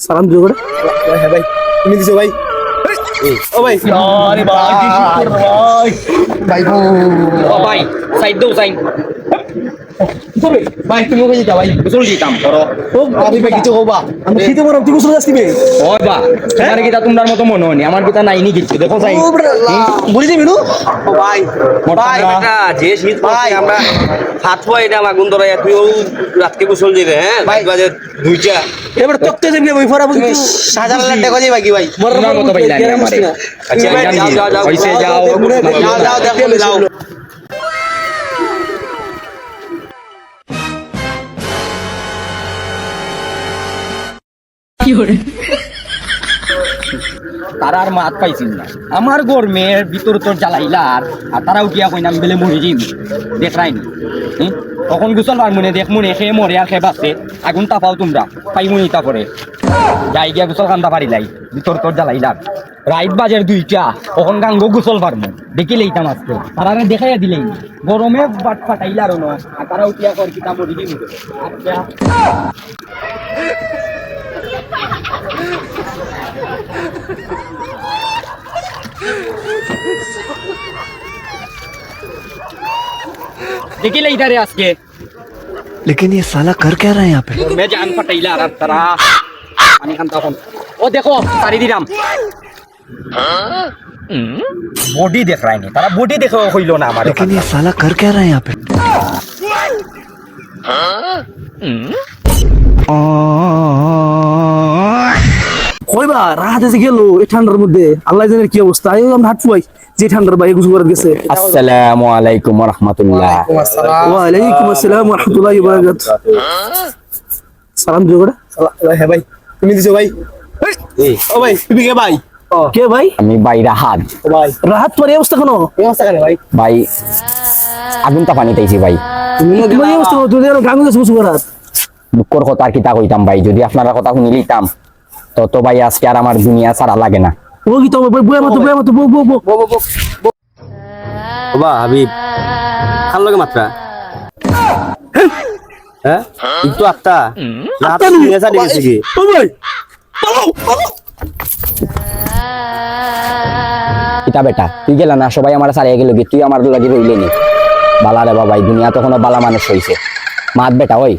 সালাম দিও করে। হ্যাঁ ভাই, তুমি দিছো ভাই। ও ভাই, আরে ভাই কি শুকর ভাই ভাই গো। ও ভাই সাইড দাও সাইড তবে ভাই তুমি ওকে যাও ভাই গোসল দিতাম করো ও আমি ভাই কিছু কবা, আমি খেতে পারব, তুই গোসল আসবি। ওই বা তোমার গীতা তোমার মতো মনে হয়নি আমার গীতা নাইনি কিছু দেখো সাইড ও ব্রাল্লা বলি যাবি নো। ও ভাই ভাই বেটা যে শীত ভাই আমরা হাত পাই না আগুন ধরাই তুই ও রাতকে গোসল দিবে হ্যাঁ ভাই বাজে দুইটা এবার তক্তে যাবি ভাই ফরা বলি তুই হাজার লাখ টাকা যাই বাকি ভাই তোমার মতো ভাই লাগে আমারে আচ্ছা যাও যাও যাও হইছে যাও যাও যাও দেখো যাও তারা আর মাত পাইছিল না আমার গরমের ভিতর তোর জ্বালাইলার আর তারা উঠিয়া কইনাম বেলে মরে যাইম দেখ রাইনি তখন গুছল আর মনে দেখ মনে খেয়ে মরে আর খেয়ে বাঁচতে আগুন তাপাও তোমরা পাই মনি তারপরে যাই গিয়া গুছল কান্দা পারিলাই ভিতর তোর জ্বালাইলার রাইত বাজের 2টা তখন গাঙ্গো গুছল পারমু দেখি লইতাম আজকে তারা দেখাইয়া দিলেই গরমে বাট ফাটাইলার ন আর তারা উঠিয়া কর কিতা মরি দিম আচ্ছা देखी ले इधर है आज के लेकिन ये साला कर क्या रहा है यहाँ पे? मैं जान फटाइला আর তারা পানি খান তখন ও দেখো সারি দিলাম বডি দেখ রাইনি তারা বডি দেখো হইলো না আমার लेकिन ये साला कर क्या रहा है यहाँ पे? কইবা রাত এসে গেল এই ঠান্ডার মধ্যে, আল্লাহ জানে কি অবস্থা। এই আমরা হাঁটু ভাই যে ঠান্ডার ভাই গোসল করে গেছে। আসসালামু আলাইকুম ওয়া রাহমাতুল্লাহ ওয়া আলাইকুম আসসালাম ওয়া রাহমাতুল্লাহি ওয়া বারাকাতুহু। সালাম দিও করে। হ্যাঁ ভাই, তুমি দিছো ভাই। ও ভাই, তুমি কে ভাই? কে ভাই? আমি ভাই রাহাত ভাই রাহাত, তোর এই অবস্থা কেন? এই অবস্থা কেন ভাই? ভাই আগুন তা পানি তাইছি ভাই তোমার এই অবস্থা তুই গাঙ্গু গেছে গোসল করাত। দুঃখর কথা আর কিতা কইতাম ভাই যদি আপনারা কথা শুনি লিতাম তো ভাই আজকে আর আমার দুনিয়া ছাড়া লাগে না ও কি তো বই মত বো বো বো বো বো। বাবা হাবিব খাল লগে মাত্রা হ্যাঁ কিন্তু আত্তা রাত নিয়ে যা দেখেছি কি ও ভাই কিতা বেটা তুই গেলা না সবাই আমার সারিয়ে গেল তুই আমার লাগি রইলে নি বালা রে বাবা দুনিয়া তো কোনো বালা মানুষ হইছে মাত বেটা ওই